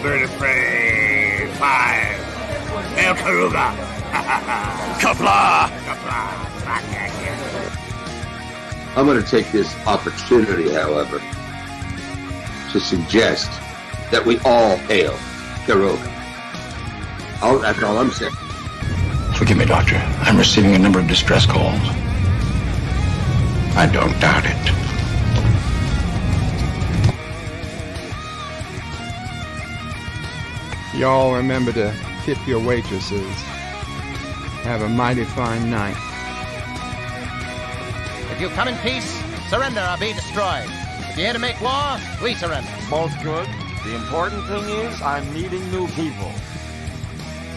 Bird of Prey 5. El Karuga. Qapla! Qapla. Back at you. I'm going to take this opportunity, however, to suggest that we all hail Karuga. That's all I'm saying. Forgive me, Doctor. I'm receiving a number of distress calls. I don't doubt it. Y'all remember to tip your waitresses. Have a mighty fine night. If you come in peace, surrender or be destroyed. If you're here to make war, we surrender. Both good. The important thing is I'm meeting new people.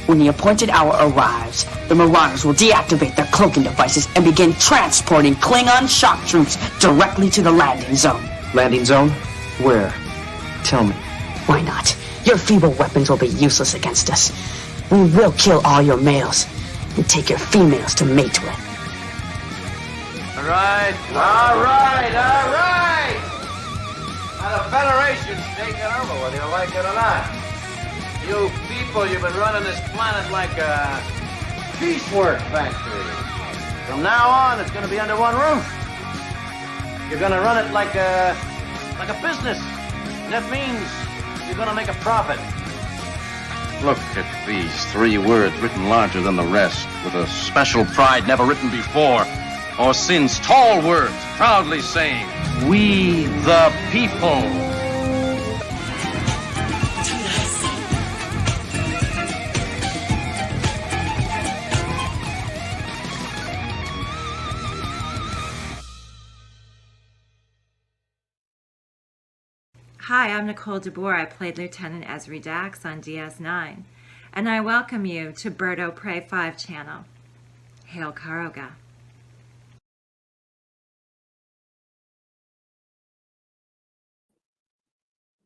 When the appointed hour arrives, the Marauders will deactivate their cloaking devices and begin transporting Klingon shock troops directly to the landing zone. Landing zone? Where? Tell me. Why not? Your feeble weapons will be useless against us. We will kill all your males and take your females to mate with. All right. Now the Federation's taking over, whether you like it or not. You people, you've been running this planet like a piecework factory. From now on, it's going to be under one roof. You're going to run it like a business. And that means you're going to make a profit. Look at these 3 words written larger than the rest, with a special pride never written before or since. Tall words, proudly saying, "We the people." Hi, I'm Nicole DeBoer. I played Lieutenant Ezri Dax on DS9, and I welcome you to Bird of Prey 5 channel. Hail Karuga.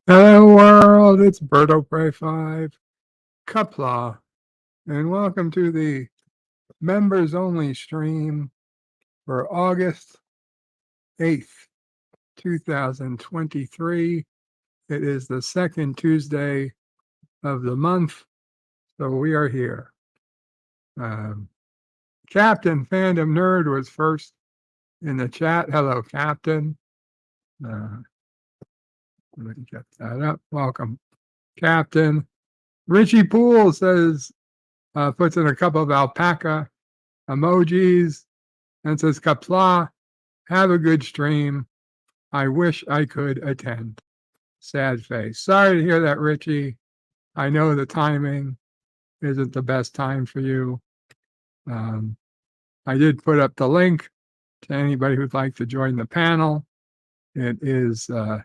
Hello world, it's Bird of Prey 5, Qapla, and welcome to the members only stream for August 8th, 2023. It is the second Tuesday of the month, so we are here. Captain Fandom Nerd was first in the chat. Hello, Captain. Let me get that up. Welcome, Captain. Richie Poole says, puts in a couple of alpaca emojis and says, Qapla, have a good stream. I wish I could attend. Sad face. Sorry to hear that, Richie. I know the timing isn't the best time for you. I did put up the link to anybody who'd like to join the panel. It is a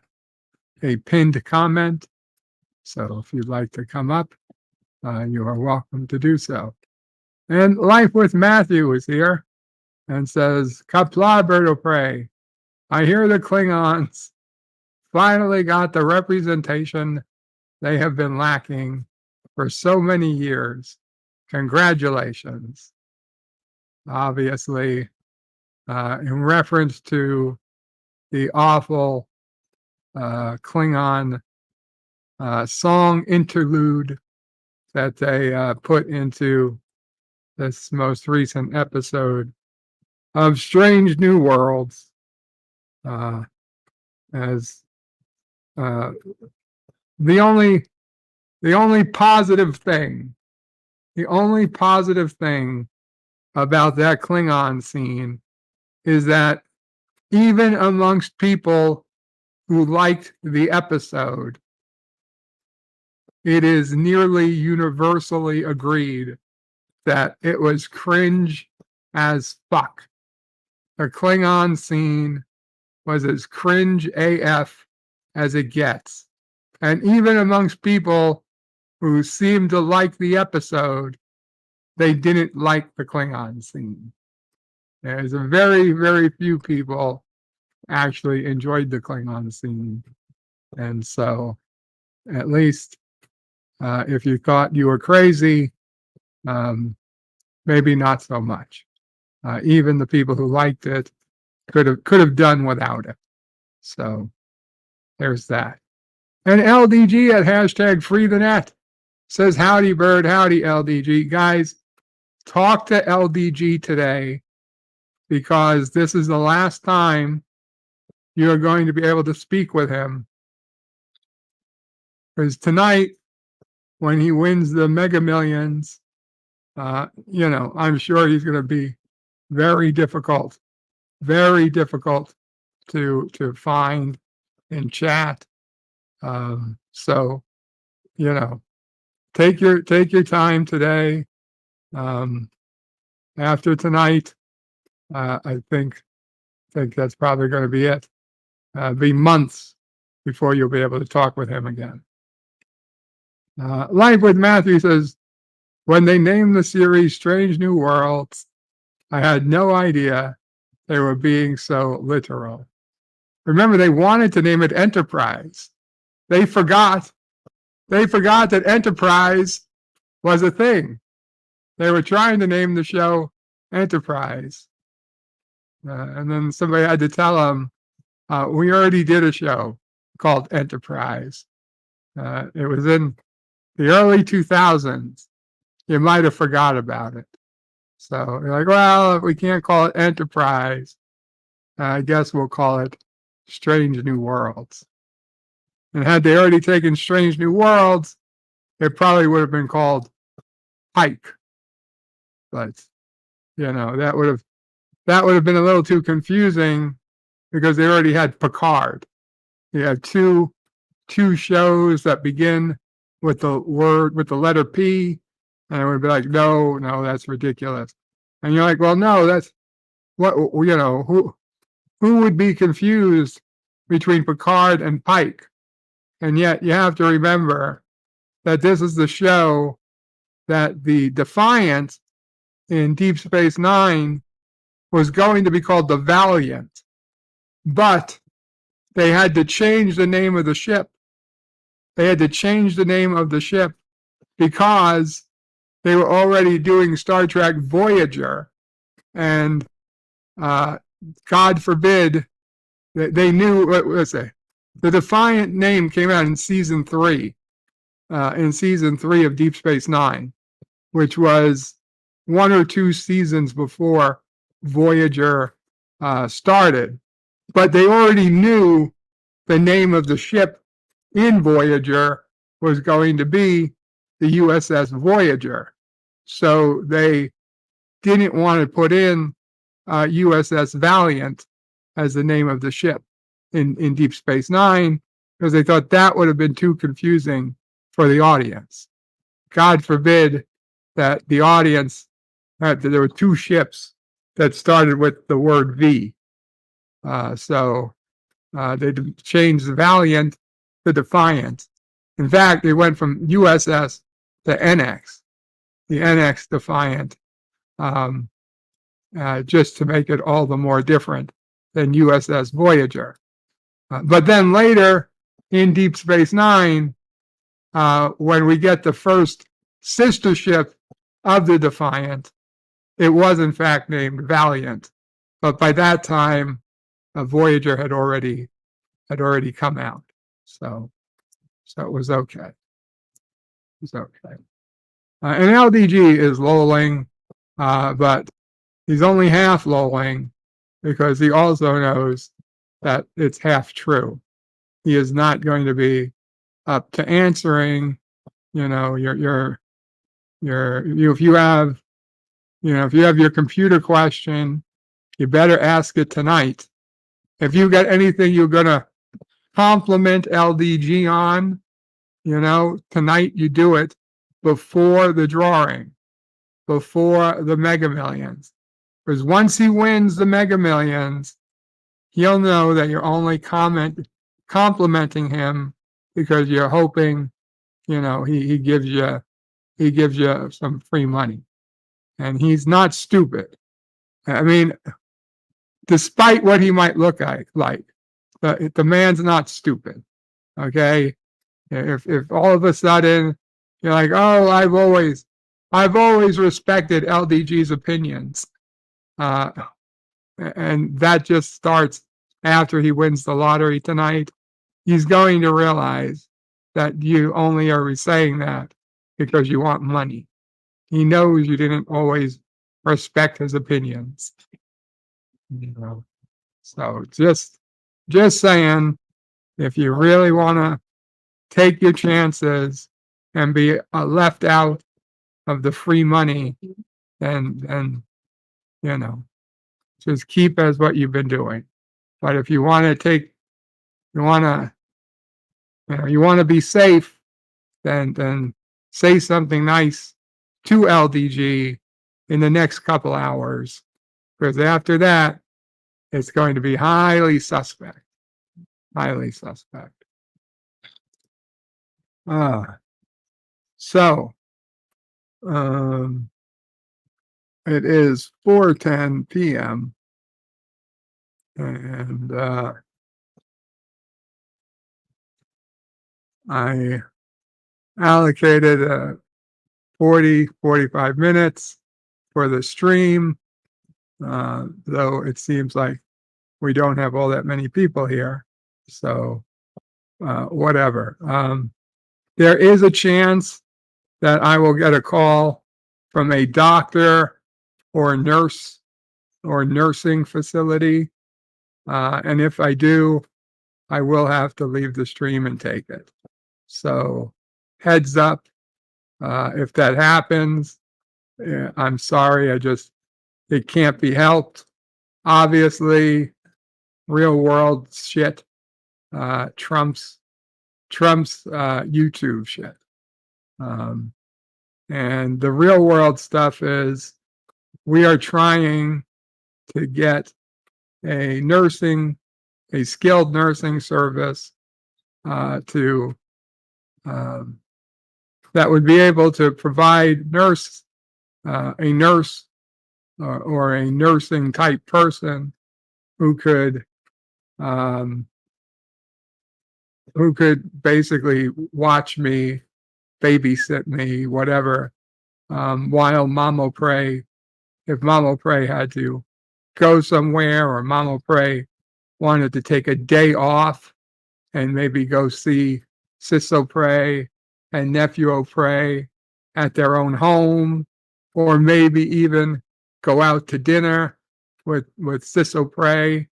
pinned comment. So if you'd like to come up, you are welcome to do so. And Life with Matthew is here and says, Qapla, Bird of Prey. I hear the Klingons finally got the representation they have been lacking for so many years. Congratulations. Obviously, in reference to the awful Klingon song interlude that they put into this most recent episode of Strange New Worlds, as the only positive thing about that Klingon scene is that even amongst people who liked the episode, it is nearly universally agreed that it was cringe as fuck. The Klingon scene was as cringe AF as it gets. And even amongst people who seemed to like the episode, they didn't like the Klingon scene. There's a very, very few people actually enjoyed the Klingon scene. And so, at least, if you thought you were crazy, maybe not so much. Even the people who liked it could have done without it. So there's that. And LDG at hashtag free the net says, howdy, Bird. Howdy, LDG. Guys, talk to LDG today, because this is the last time you're going to be able to speak with him. Because tonight, when he wins the Mega Millions, I'm sure he's going to be very difficult to find in chat. So, take your time today. After tonight, I think that's probably going to be it. Be months before you'll be able to talk with him again. Life with Matthew says, when they named the series Strange New Worlds, I had no idea they were being so literal. Remember, they wanted to name it Enterprise. They forgot that Enterprise was a thing. They were trying to name the show Enterprise. And then somebody had to tell them, we already did a show called Enterprise. It was in the early 2000s. You might have forgot about it. So you're like, well, if we can't call it Enterprise, I guess we'll call it Strange New Worlds. And had they already taken Strange New Worlds, it probably would have been called Pike. But that would have been a little too confusing, because they already had Picard. You have two shows that begin with the letter P, and it would be like, no, that's ridiculous. And you're like, well, no, that's what, who would be confused between Picard and Pike? And yet you have to remember that this is the show that the Defiant in Deep Space Nine was going to be called the Valiant, but they had to change the name of the ship. They had to change the name of the ship because they were already doing Star Trek Voyager, and God forbid, they knew, let's say, the Defiant name came out in season 3 of Deep Space Nine, which was 1 or 2 seasons before Voyager started. But they already knew the name of the ship in Voyager was going to be the USS Voyager. So they didn't want to put in USS Valiant as the name of the ship in Deep Space Nine, because they thought that would have been too confusing for the audience. God forbid that the audience there were 2 ships that started with the word V. So they changed the Valiant to Defiant. In fact, they went from USS to NX, the NX Defiant, just to make it all the more different than USS Voyager. But then later in Deep Space Nine, when we get the first sister ship of the Defiant, it was in fact named Valiant. But by that time, Voyager had already come out. So it was okay. It's okay. And LDG is lolling, but he's only half lolling, because he also knows that it's half true. He is not going to be up to answering, if you have your computer question, you better ask it tonight. If you got anything you're going to compliment LDG on, tonight you do it before the drawing, before the Mega Millions. Because once he wins the Mega Millions, he'll know that you're only complimenting him because you're hoping, he gives you some free money. And he's not stupid. I mean, despite what he might look like, the man's not stupid. Okay? If all of a sudden you're like, oh, I've always respected LDG's opinions, and that just starts after he wins the lottery tonight, he's going to realize that you only are saying that because you want money. He knows you didn't always respect his opinions. So just saying, if you really want to take your chances and be left out of the free money, then just keep as what you've been doing. But if you want to you want to be safe, then say something nice to LDG in the next couple hours, because after that, it's going to be highly suspect. Highly suspect. So it is 4:10 p.m. and I allocated 45 minutes for the stream, though it seems like we don't have all that many people here. So whatever. There is a chance that I will get a call from a doctor or nurse or nursing facility. And if I do, I will have to leave the stream and take it. So heads up, if that happens, I'm sorry. It can't be helped. Obviously, real world shit trumps YouTube shit. And the real world stuff is we are trying to get a skilled nursing service that would be able to provide a nurse or a nursing type person who could basically watch me, babysit me, whatever, while Mama Pray, if Mama Pray had to go somewhere, or Mama Pray wanted to take a day off and maybe go see Sisso Pray and Nephew Pray at their own home, or maybe even go out to dinner with Sisso Pray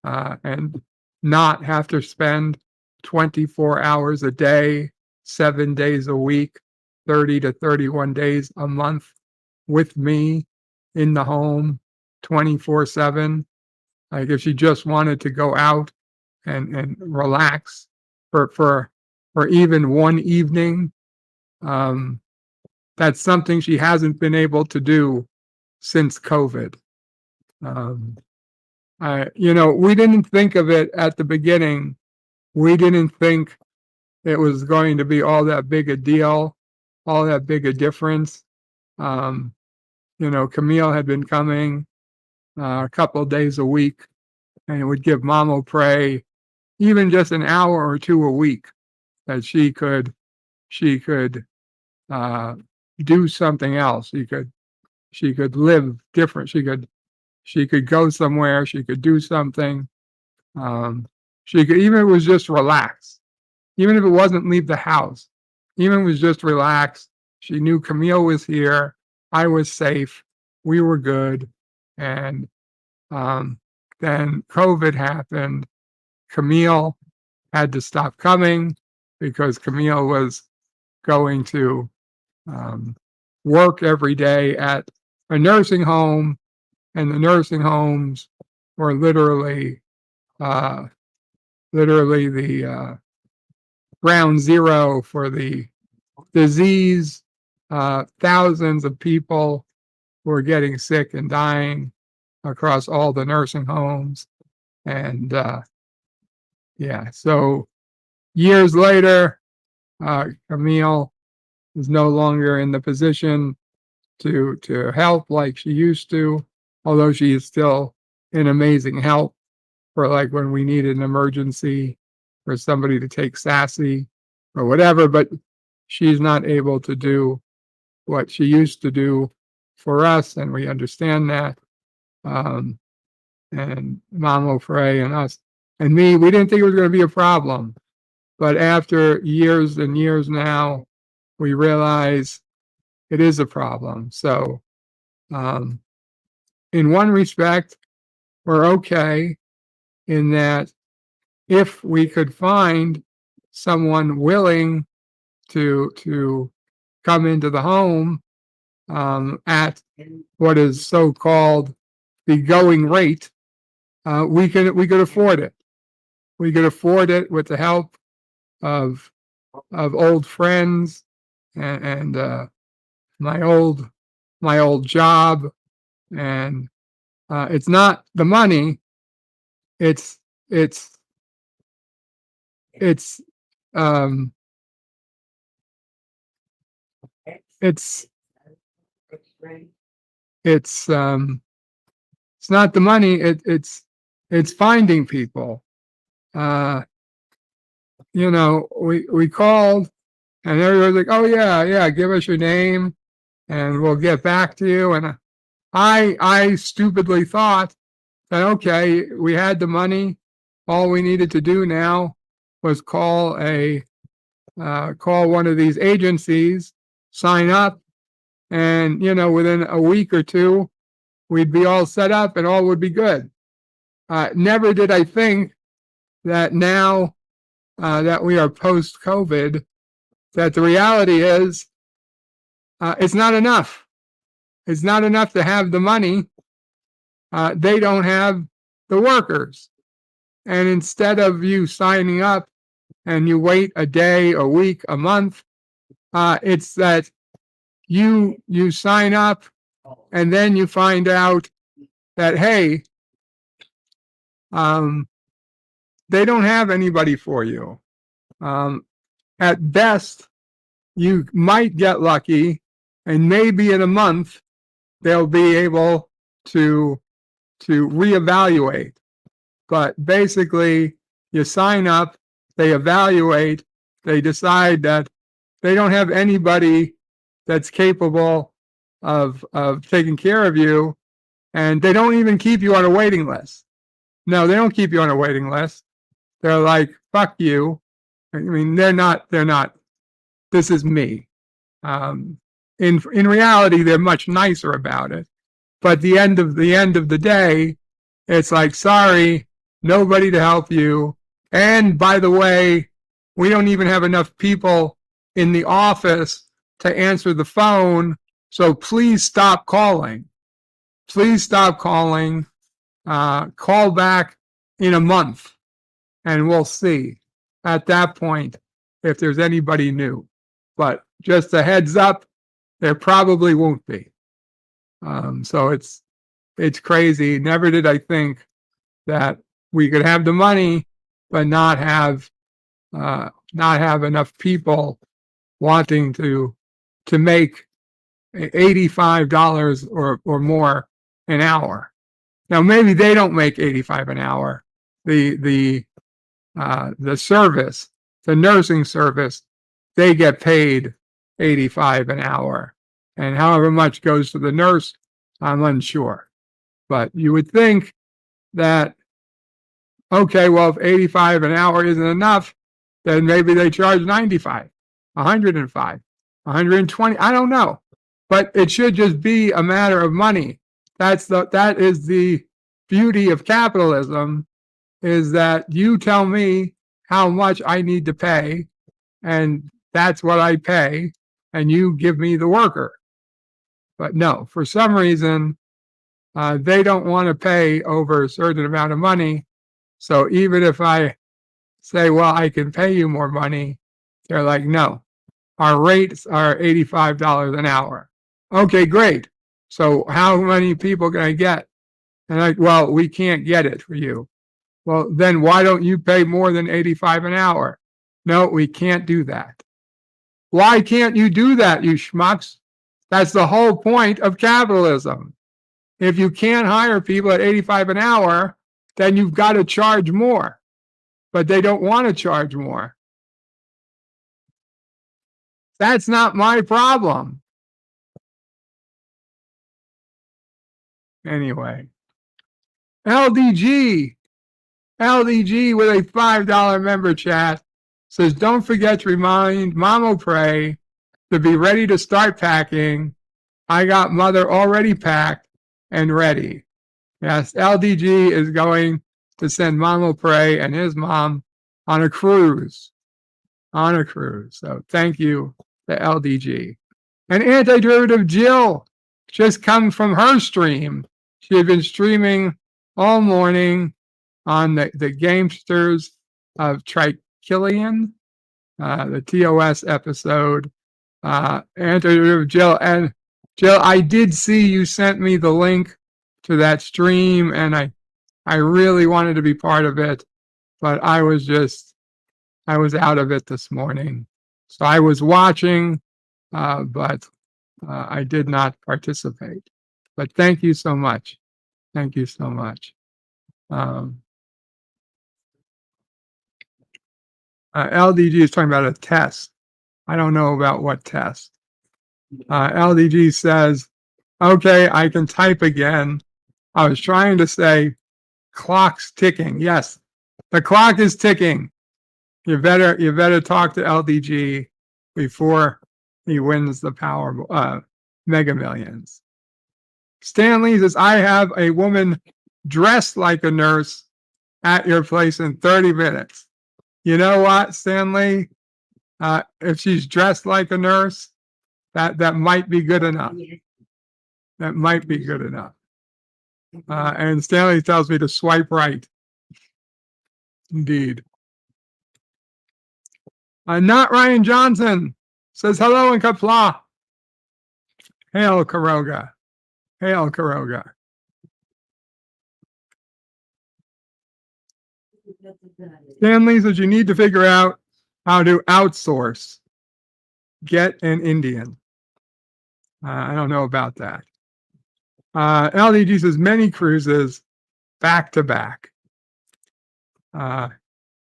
and not have to spend 24 hours a day, 7 days a week, 30 to 31 days a month with me in the home 24/7. Like if she just wanted to go out and relax for even one evening, that's something she hasn't been able to do since COVID. We didn't think of it at the beginning. We didn't think it was going to be all that big a deal, all that big a difference. Camille had been coming a couple of days a week, and it would give Mama Pray even just an hour or two a week that she could do something else. She could live different. She could go somewhere. She could do something. She could, even if it was just relax, even if it wasn't leave the house, even if it was just relax. She knew Camille was here. I was safe. We were good. And then COVID happened. Camille had to stop coming because Camille was going to work every day at a nursing home, and the nursing homes were literally the ground zero for the disease. Thousands of people were getting sick and dying across all the nursing homes. And so years later, Camille is no longer in the position to help like she used to, although she is still an amazing help for like when we needed an emergency or somebody to take Sassy or whatever, but she's not able to do what she used to do for us, and we understand that. And Mama Frey and us and me, we didn't think it was going to be a problem. But after years and years now, we realize it is a problem. So, in one respect, we're okay in that if we could find someone willing to come into the home at what is so called the going rate, we could afford it. We could afford it with the help of old friends and my old job, and it's not the money. It's it's it's um it's it's it's not the money. It's finding people. Uh, we called and everybody's like, "Oh yeah, give us your name and we'll get back to you." And I stupidly thought that, okay, we had the money. All we needed to do now was call one of these agencies, sign up, and within a week or two, we'd be all set up and all would be good. Never did I think that now that we are post-COVID, that the reality is it's not enough. It's not enough to have the money. They don't have the workers. And instead of you signing up and you wait a day, a week, a month, it's that you sign up and then you find out that, hey, they don't have anybody for you. At best, you might get lucky, and maybe in a month they'll be able to reevaluate. But basically, you sign up, they evaluate, they decide that they don't have anybody that's capable of taking care of you, and they don't even keep you on a waiting list. No, they don't keep you on a waiting list. They're like, fuck you. I mean, they're not, this is me. In reality, they're much nicer about it. But the end of the day, it's like, sorry, nobody to help you. And by the way, we don't even have enough people in the office to answer the phone. So please stop calling. Please stop calling. Call back in a month and we'll see at that point if there's anybody new. But just a heads up, there probably won't be. So it's crazy. Never did I think that we could have the money, but not have enough people wanting to make $85 or more an hour. Now maybe they don't make 85 an hour. The service, the nursing service, they get paid 85 an hour, and however much goes to the nurse, I'm unsure. But you would think that, okay, well, if 85 an hour isn't enough, then maybe they charge 95, 105, 120. I don't know, but it should just be a matter of money. That is the beauty of capitalism, is that you tell me how much I need to pay, and that's what I pay, and you give me the worker. But no, for some reason, they don't want to pay over a certain amount of money. So even if I say, well, I can pay you more money, they're like, no, our rates are $85 an hour. Okay, great. So how many people can I get? And like, well, we can't get it for you. Well, then why don't you pay more than 85 an hour? No, we can't do that. Why can't you do that, you schmucks? That's the whole point of capitalism. If you can't hire people at 85 an hour, then you've got to charge more. But they don't want to charge more. That's not my problem. Anyway, LDG with a $5 member chat says, don't forget to remind Mama Pray to be ready to start packing. I got Mother already packed and ready. Yes, LDG is going to send Mama Pray and his mom on a cruise. On a cruise. So thank you to LDG. And Antiderivative Jill just come from her stream. She had been streaming all morning on the Gamesters of Trichilion, the TOS episode. Antiderivative Jill. And Jill, I did see you sent me the link to that stream, and I really wanted to be part of it, but I was out of it this morning. So I was watching, but I did not participate. But thank you so much. Thank you so much. LDG is talking about a test. I don't know about what test. LDG says, okay, I can type again. I was trying to say clock's ticking. Yes, the clock is ticking. You better talk to LDG before he wins the Mega Millions. Stanley says, I have a woman dressed like a nurse at your place in 30 minutes. You know what, Stanley? If she's dressed like a nurse, that might be good enough. That might be good enough. And Stanley tells me to swipe right. Indeed. Not Ryan Johnson says hello in Qapla. Hail Karoga. Hail Karoga. Stanley says you need to figure out how to outsource. Get an Indian. I don't know about that. LDG says many cruises back to back.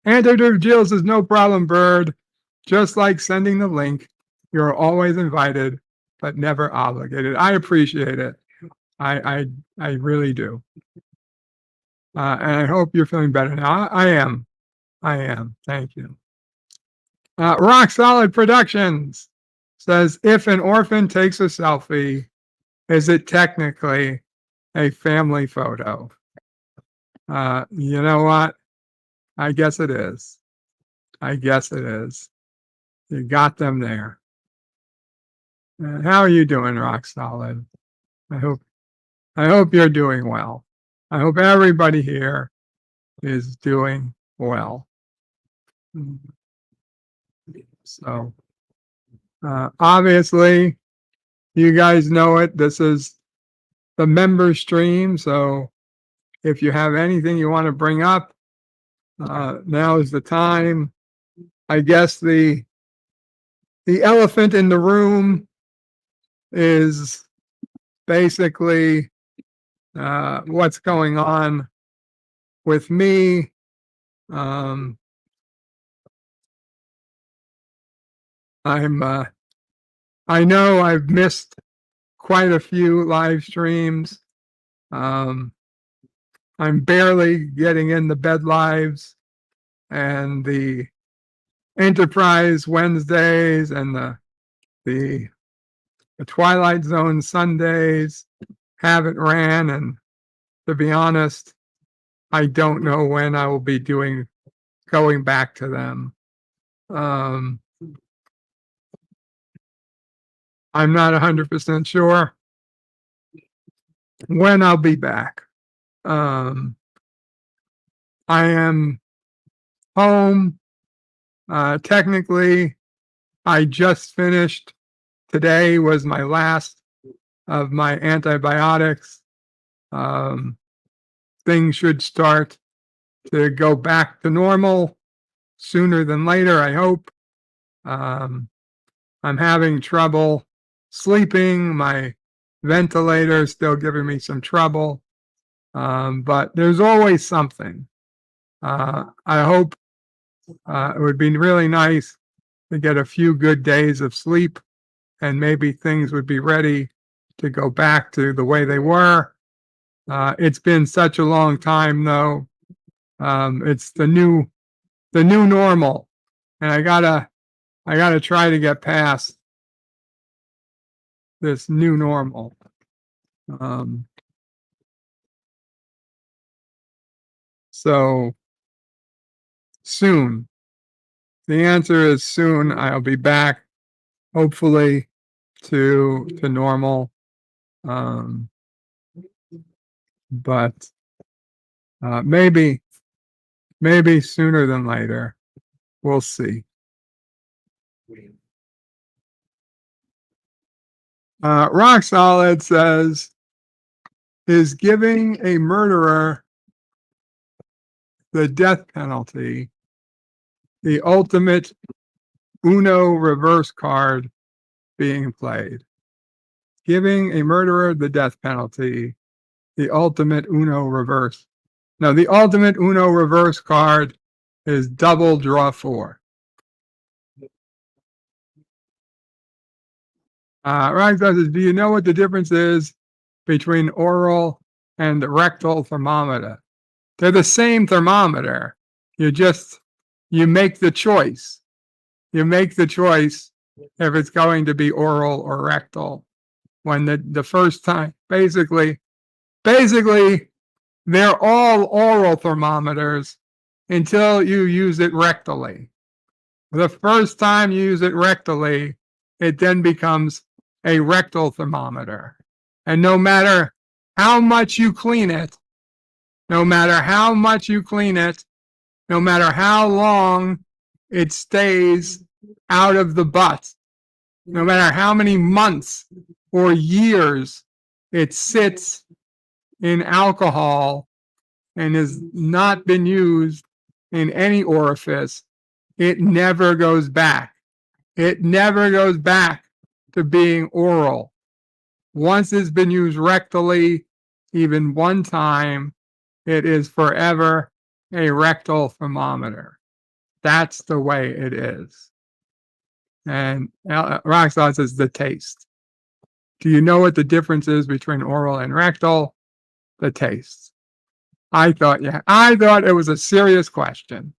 Antidote Jill says no problem, Bird. Just like sending the link, you're always invited, but never obligated. I appreciate it. I really do. And I hope you're feeling better now. I am. Thank you. Rock Solid Productions says, if an orphan takes a selfie, is it technically a family photo? You know what? I guess it is. You got them there. How are you doing, Rock Solid? I hope you're doing well. I hope everybody here is doing well. So, obviously, you guys know it. This is the member stream. So if you have anything you want to bring up, now is the time. I guess the elephant in the room is basically what's going on with me. I know I've missed quite a few live streams. I'm barely getting in the bed lives and the Enterprise Wednesdays and the Twilight Zone Sundays haven't ran, and to be honest, I don't know when I will be going back to them. I'm not 100% sure when I'll be back. I am home. Technically, I just finished. Today was my last of my antibiotics. Things should start to go back to normal sooner than later, I hope. I'm having trouble sleeping. My ventilator is still giving me some trouble. But there's always something. I hope it would be really nice to get a few good days of sleep, and maybe things would be ready to go back to the way they were. It's been such a long time, though. It's the new normal. And I gotta try to get past this new normal. So soon. The answer is soon. I'll be back, hopefully, to normal. But maybe sooner than later. We'll see. Rock Solid says, is giving a murderer the death penalty the ultimate Uno reverse card being played? Giving a murderer the death penalty, the ultimate Uno reverse. No, the ultimate Uno reverse card is double draw 4. Rock says, do you know what the difference is between oral and rectal thermometer? They're the same thermometer. You make the choice. You make the choice if it's going to be oral or rectal. When the first time, basically, they're all oral thermometers until you use it rectally. The first time you use it rectally, it then becomes a rectal thermometer. And no matter how much you clean it, no matter how long it stays out of the butt, no matter how many months or years it sits in alcohol and has not been used in any orifice, it never goes back. It never goes back to being oral. Once it's been used rectally, even one time, it is forever a rectal thermometer. That's the way it is. And Roxanne says the taste. Do you know what the difference is between oral and rectal? The taste. I thought it was a serious question.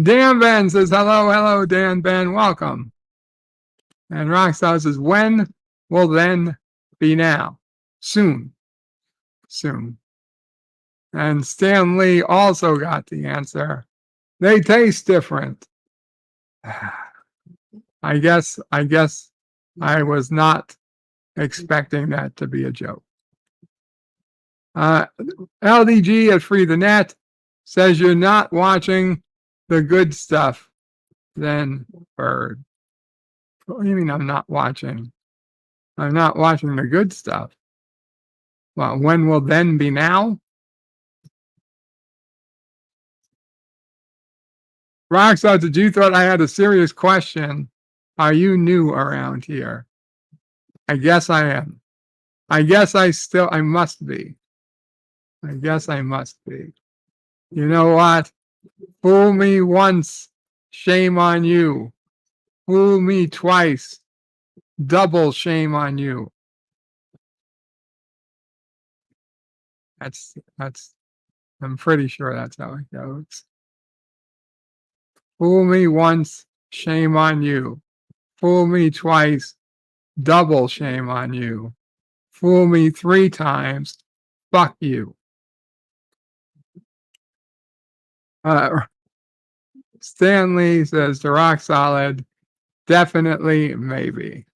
Dan Ben says, hello, Dan Ben, welcome. And Roxanne says, when will then be now? Soon. And Stan Lee also got the answer. They taste different. I guess I was not expecting that to be a joke. LDG at Free the Net says you're not watching the good stuff, then Bird. What do you mean I'm not watching? I'm not watching the good stuff. Well, when will then be now? Rockstar, did you thought I had a serious question? Are you new around here? I guess I am. I must be. I guess I must be. You know what? Fool me once, shame on you. Fool me twice, double shame on you. That's, I'm pretty sure that's how it goes. Fool me once, shame on you. Fool me twice, double shame on you. Fool me 3 times, fuck you. Stanley says to Rock Solid, definitely, maybe.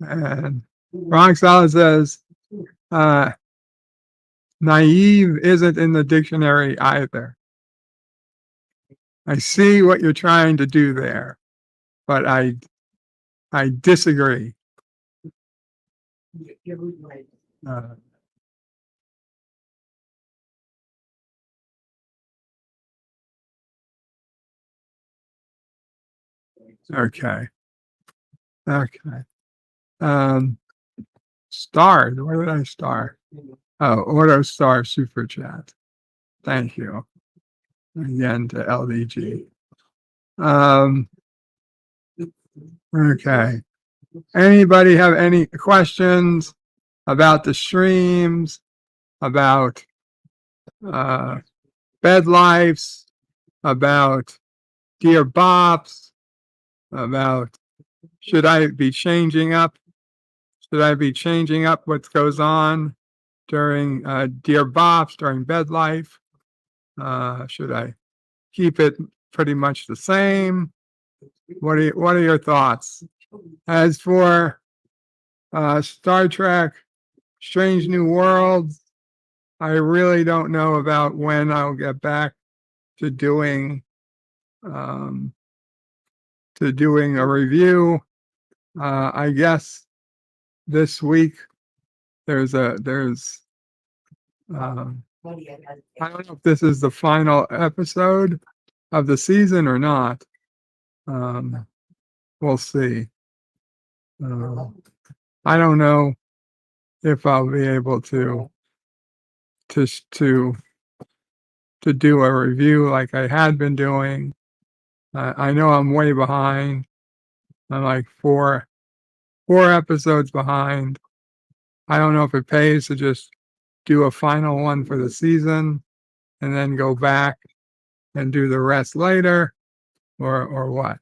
And Rock Solid says, naive isn't in the dictionary either. I see what you're trying to do there, but I disagree. Okay. Starred. Where did I star? Oh, Auto Star Super Chat. Thank you. Again to LDG. Okay. Anybody have any questions about the streams? About bed lives, about dear bops, about should I be changing up? Should I be changing up what goes on during dear bops, during bed life? Should I keep it pretty much the same? What are your thoughts? As for Star Trek Strange New Worlds, I really don't know about when I'll get back to doing a review. I guess this week there's I don't know if this is the final episode of the season or not. We'll see. I don't know if I'll be able to do a review like I had been doing. I know I'm way behind. I'm like four episodes behind. I don't know if it pays to just do a final one for the season and then go back and do the rest later, or what.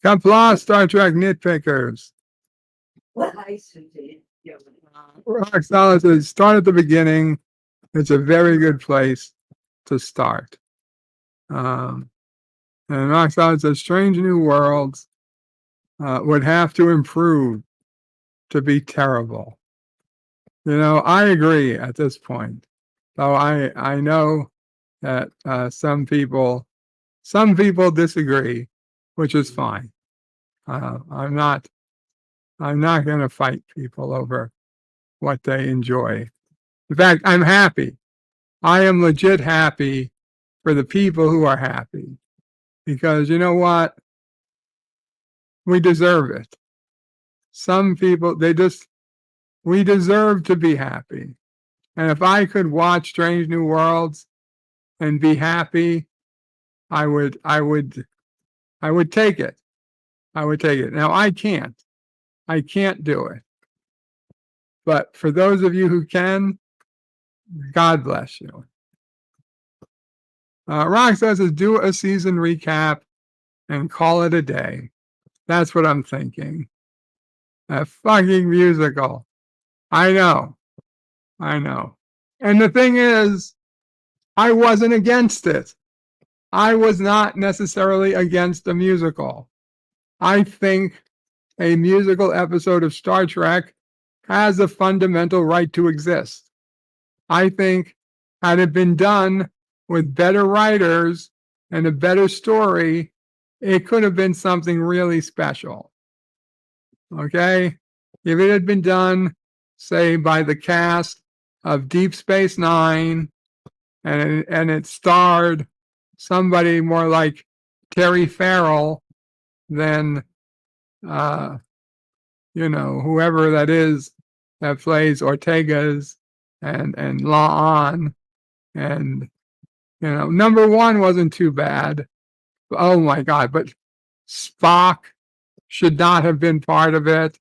Qapla, Star Trek nitpickers. Rock Solid says, start at the beginning. It's a very good place to start. And Rock Solid says, Strange New Worlds would have to improve to be terrible. I agree at this point. Though I know that some people disagree, which is fine. I'm not going to fight people over what they enjoy. In fact, I'm happy. I am legit happy for the people who are happy, because you know what? We deserve it. Some people, we deserve to be happy. And if I could watch Strange New Worlds and be happy, I would take it. I would take it. Now I can't do it. But for those of you who can, God bless you. Rock says, do a season recap and call it a day. That's what I'm thinking. A fucking musical. I know. And the thing is, I wasn't against it. I was not necessarily against a musical. I think a musical episode of Star Trek has a fundamental right to exist. I think had it been done with better writers and a better story, it could have been something really special. Okay? If it had been done, say, by the cast of Deep Space Nine, and it starred somebody more like Terry Farrell than whoever that is that plays Ortega's and La'an, and number one wasn't too bad. Oh my God! But Spock should not have been part of it.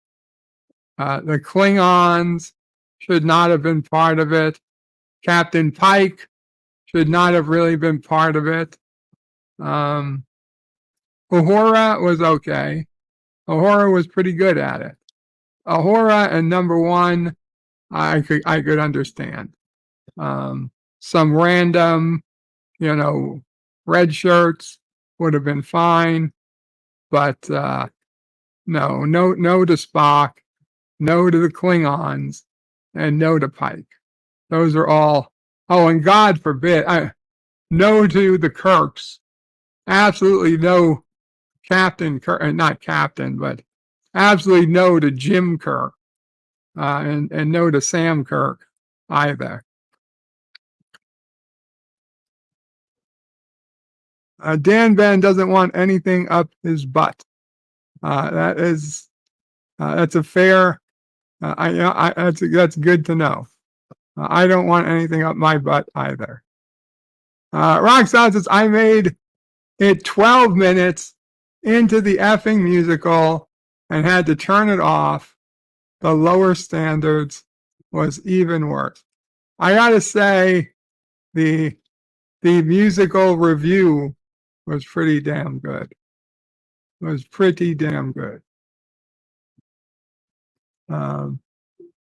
The Klingons should not have been part of it. Captain Pike should not have really been part of it. Uhura was okay. Uhura was pretty good at it. Uhura and number one, I could understand. Some random, red shirts would have been fine, but no to Spock, no to the Klingons, and no to Pike. Those are all. Oh, and God forbid, no to the Kirks. Absolutely no Captain Kirk, not Captain, but absolutely no to Jim Kirk, and no to Sam Kirk either. Dan Ben doesn't want anything up his butt. That's a fair. That's good to know. I don't want anything up my butt either. Roxanne says, I made it 12 minutes into the effing musical and had to turn it off. The lower standards was even worse. I gotta say, the musical review was pretty damn good. Was pretty damn good.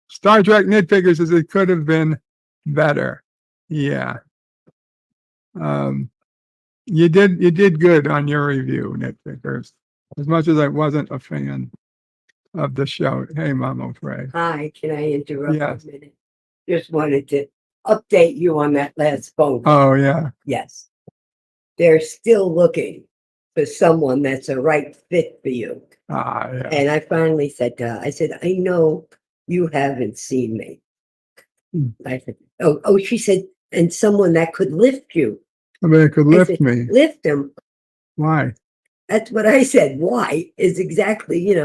Star Trek nitpickers says it could have been better. Yeah. You did good on your review, nitpickers. As much as I wasn't a fan of the show. Hey, Mama Frey. Hi, can I interrupt Yes. a minute? Just wanted to update you on that last phone call. Oh yeah. Yes. They're still looking for someone that's a right fit for you. Yeah. And I finally said to her, I said, I know you haven't seen me. I said, oh, she said, and someone that could lift you. I mean, it could I lift said, me. Lift him. Why? That's what I said. Why is exactly,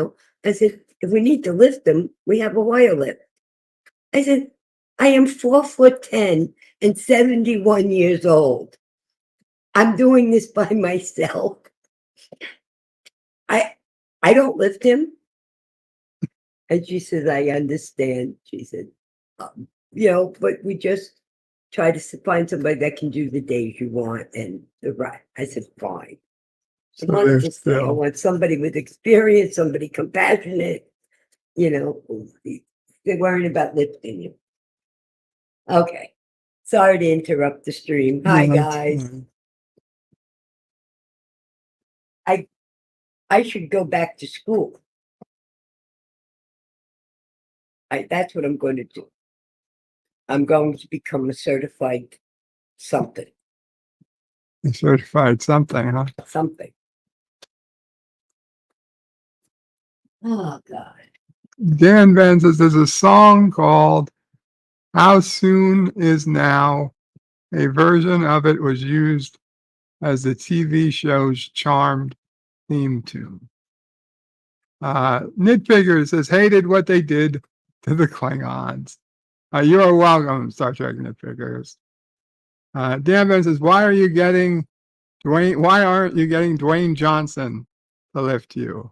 I said, if we need to lift them, we have a wire lift. I said, I am 4'10" and 71 years old. I'm doing this by myself. I don't lift him. And she says, I understand. She said, but we just try to find somebody that can do the days you want and the right. I said, fine. So I wanted they're to say, I still. want somebody with experience, somebody compassionate, they're worrying about lifting you. Okay. Sorry to interrupt the stream. Hi, No, that's guys. fine. I should go back to school. That's what I'm going to do. I'm going to become a certified something. A certified something, huh? Something. Oh, God. Dan Van says there's a song called How Soon Is Now. A version of it was used as the TV show's Charmed theme tune. Nitpicker says hated what they did to the Klingons. You are welcome, Star Trek nitpickers. Dan Van says, why aren't you getting Dwayne Johnson to lift you?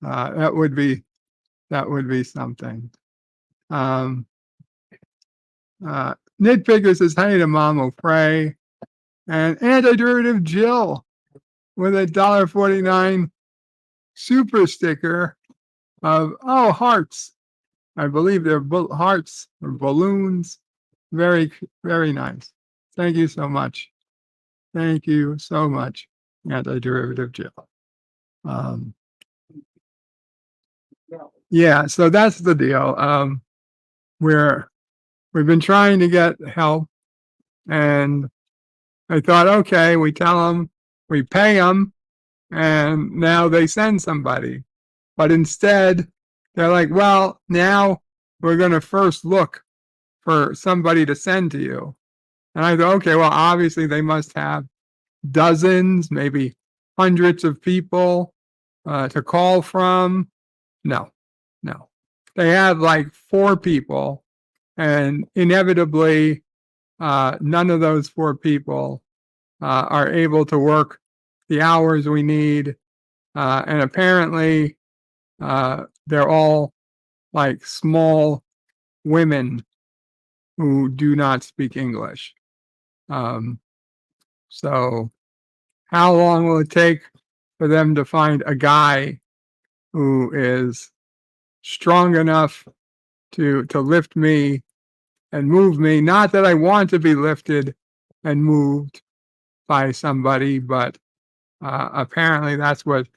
That would be something. Nitpicker says, hey to Mama Frey. And Antiderivative Jill with a $1.49 super sticker of hearts. I believe they're hearts or balloons. Very, very nice. Thank you so much. Thank you so much, Antiderivative Jill. Yeah, so that's the deal. We've been trying to get help, and I thought, okay, we tell them, we pay them, and now they send somebody. But instead, they're like, well, now we're going to first look for somebody to send to you. And I thought, okay, well, obviously they must have dozens, maybe hundreds of people to call from. No. They have like 4 people, and inevitably, none of those 4 people are able to work the hours we need. And apparently, they're all like small women who do not speak English. So how long will it take for them to find a guy who is strong enough to lift me and move me? Not that I want to be lifted and moved by somebody, but apparently that's what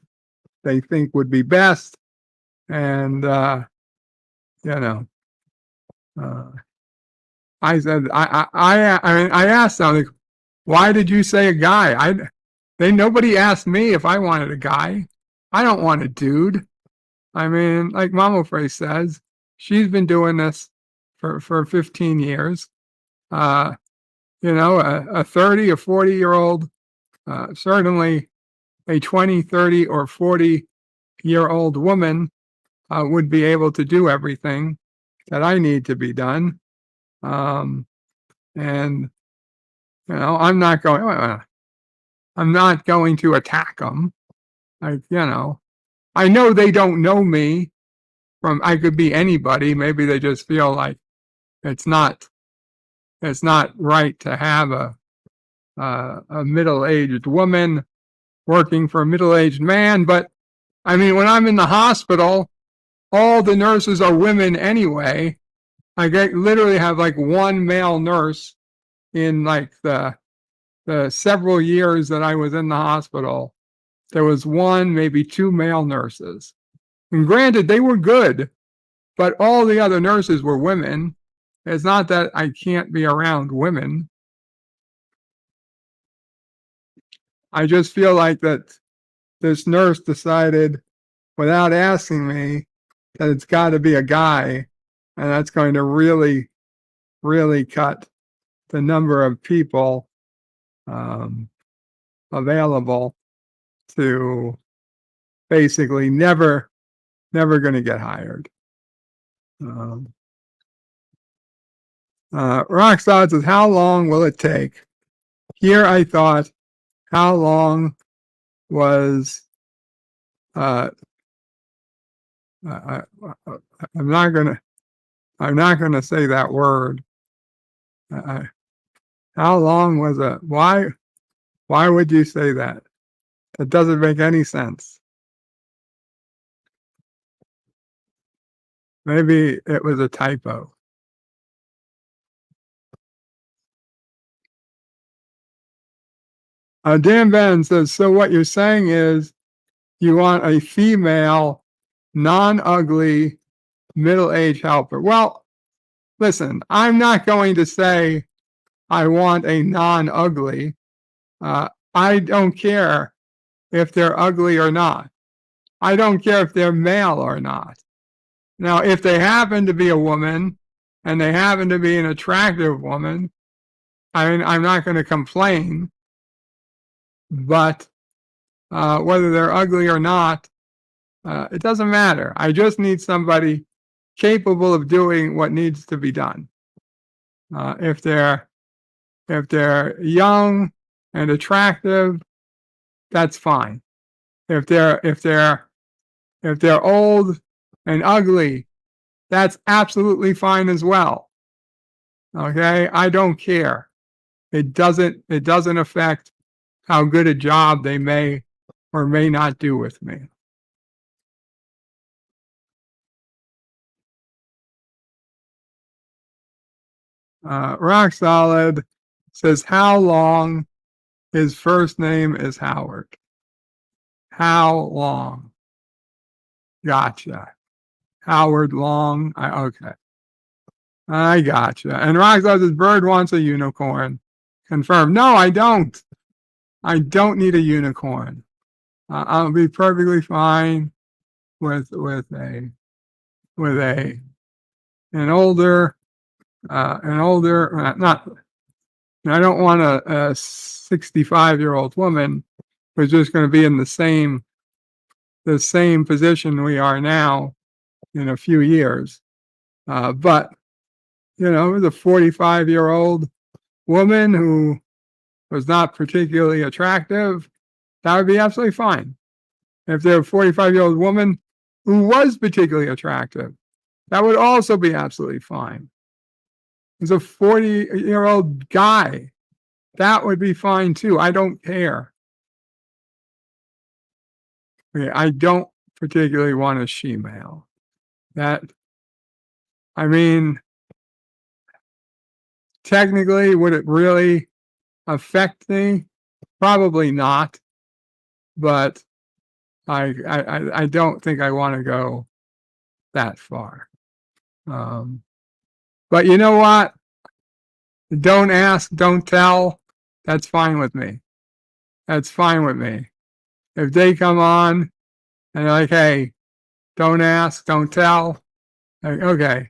they think would be best. And I said, I asked them, like, why did you say a guy? Nobody asked me if I wanted a guy. I don't want a dude. I mean, like Mama Frey says, she's been doing this for 15 years. A 30 or 40-year-old, certainly a 20, 30, or 40-year-old woman would be able to do everything that I need to be done. And I'm not going to attack them. I know they don't know me I could be anybody. Maybe they just feel like it's not it's not right to have a middle-aged woman working for a middle-aged man. But I mean, when I'm in the hospital, all the nurses are women anyway. Literally have like one male nurse in like the several years that I was in the hospital. There was one, maybe two male nurses. And granted, they were good, but all the other nurses were women. It's not that I can't be around women. I just feel like that this nurse decided, without asking me, that it's got to be a guy, and that's going to really, really cut the number of people available to basically never going to get hired. Rockstar says, how long will it take? Here I thought, how long was I'm not gonna say that word. How long was it? Why would you say that? It doesn't make any sense. Maybe it was a typo. Dan Ben says, so what you're saying is you want a female, non-ugly, middle-aged helper. Well, listen, I'm not going to say I want a non-ugly. I don't care if they're ugly or not. I don't care if they're male or not. Now, if they happen to be a woman and they happen to be an attractive woman, I mean, I'm not going to complain. But whether they're ugly or not, it doesn't matter. I just need somebody capable of doing what needs to be done. If they're young and attractive, that's fine. If they're old and ugly, that's absolutely fine as well. Okay, I don't care. It doesn't affect how good a job they may or may not do with me. Rock Solid says, how long? His first name is Howard. How long? Gotcha. Howard Long. Okay. I gotcha. And Rock Solid says, Bird wants a unicorn. Confirmed. No, I don't. I don't need a unicorn. I'll be perfectly fine with an older, not. I don't want a 65-year-old woman who's just going to be in the same position we are now in a few years. But it was a 45-year-old woman who was not particularly attractive. That would be absolutely fine. If they're a 45-year-old woman who was particularly attractive, that would also be absolutely fine. As a 40-year-old guy, that would be fine too. I don't care. Okay, I don't particularly want a she-male. I mean, technically, would it really affect me? Probably not. But I don't think I want to go that far. But you know what? Don't ask, don't tell. That's fine with me. That's fine with me. If they come on and they're like, hey, don't ask, don't tell. Like, okay,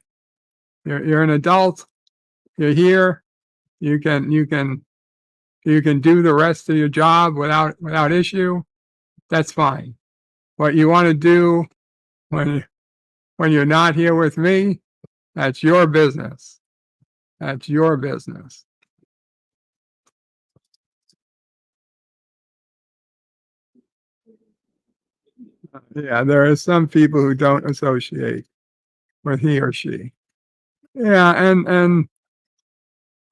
you're an adult. You're here. You can do the rest of your job without issue. That's fine. What you want to do when you're not here with me, that's your business. That's your business. Yeah, there are some people who don't associate with he or she. Yeah, and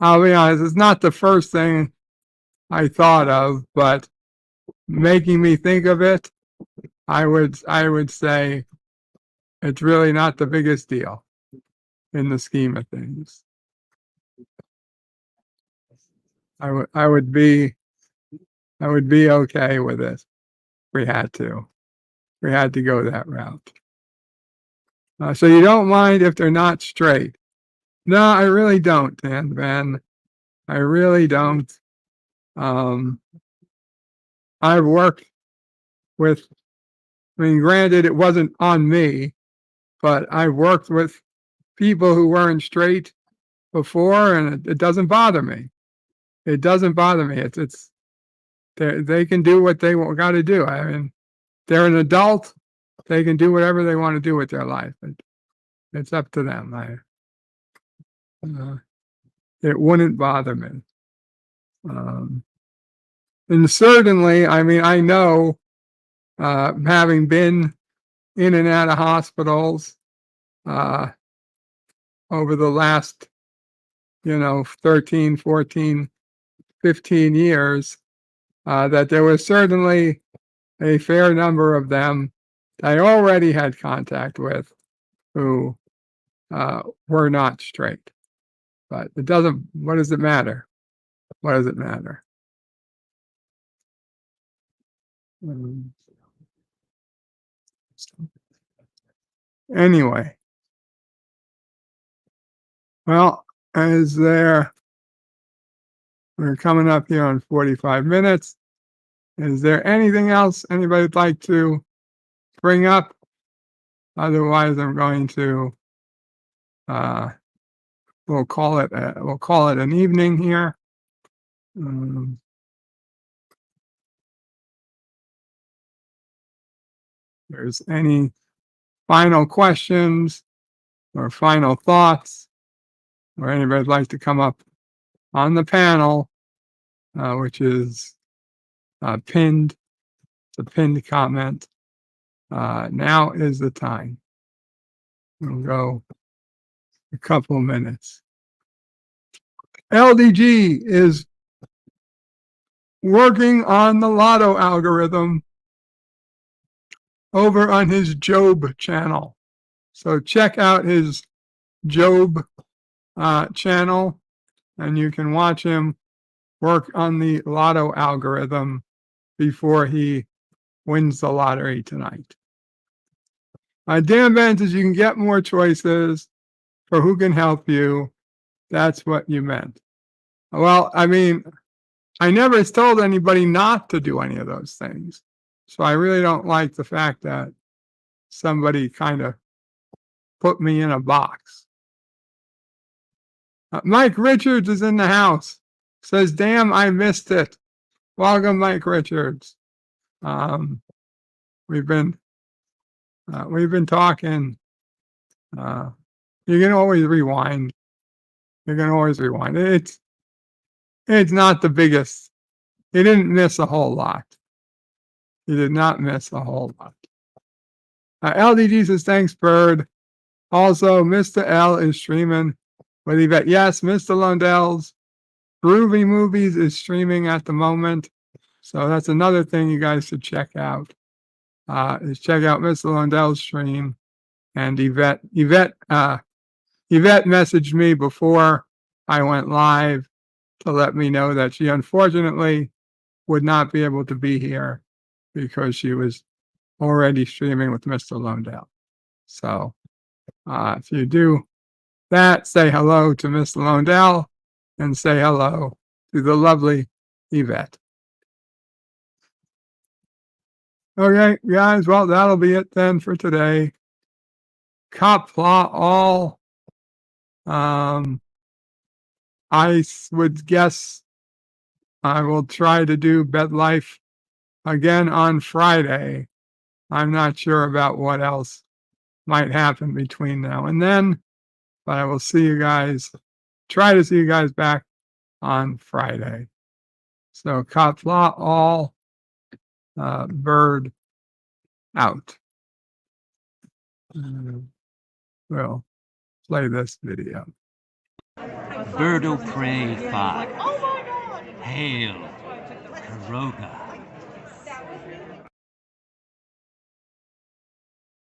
I'll be honest, it's not the first thing I thought of, but making me think of it, I would say it's really not the biggest deal in the scheme of things. I would be okay with it if we had to. We had to go that route. So you don't mind if they're not straight? No, I really don't, Dan Ben. I really don't. I've worked with, I mean, granted, it wasn't on me, but I've worked with people who weren't straight before, and it doesn't bother me. It doesn't bother me. It's they can do what they got to do. I mean, they're an adult. They can do whatever they want to do with their life. It's up to them. It wouldn't bother me. And certainly, I mean, I know, having been in and out of hospitals over the last, 13, 14, 15 years, that there was certainly a fair number of them I already had contact with who were not straight. But it doesn't, what does it matter? What does it matter? Anyway, well, we're coming up here on 45 minutes. Is there anything else anybody'd like to bring up? Otherwise, I'm going to, we'll call it an evening here. There's any final questions or final thoughts, or anybody'd like to come up on the panel, which is pinned, it's a pinned comment. Now is the time. We'll go a couple minutes. LDG is working on the lotto algorithm over on his Job channel. So check out his Job channel, and you can watch him work on the lotto algorithm before he wins the lottery tonight. Dan Ben says you can get more choices for who can help you. That's what you meant. Well, I mean, I never told anybody not to do any of those things. So I really don't like the fact that somebody kind of put me in a box. Mike Richards is in the house. Says, damn, I missed it. Welcome, Mike Richards. We've been talking. You can always rewind. It's not the biggest. He didn't miss a whole lot. He did not miss a whole lot. LDG says, thanks, Bird. Also, Mr. L is streaming with Yvette. Yes, Mr. Lundell's Groovy Movies is streaming at the moment. So that's another thing you guys should check out. Is check out Mr. Lundell's stream. And Yvette messaged me before I went live to let me know that she unfortunately would not be able to be here because she was already streaming with Mr. Lundell. So if you do that, say hello to Mr. Lundell and say hello to the lovely Yvette. Okay, guys, well, that'll be it then for today. Qapla all. I would guess I will try to do Bed Life again on Friday. I'm not sure about what else might happen between now and then, but I will see you guys, try to see you guys back on Friday. So Qapla all, Bird out. We'll play this video. Bird o' Prey 5. Hail, Karoga.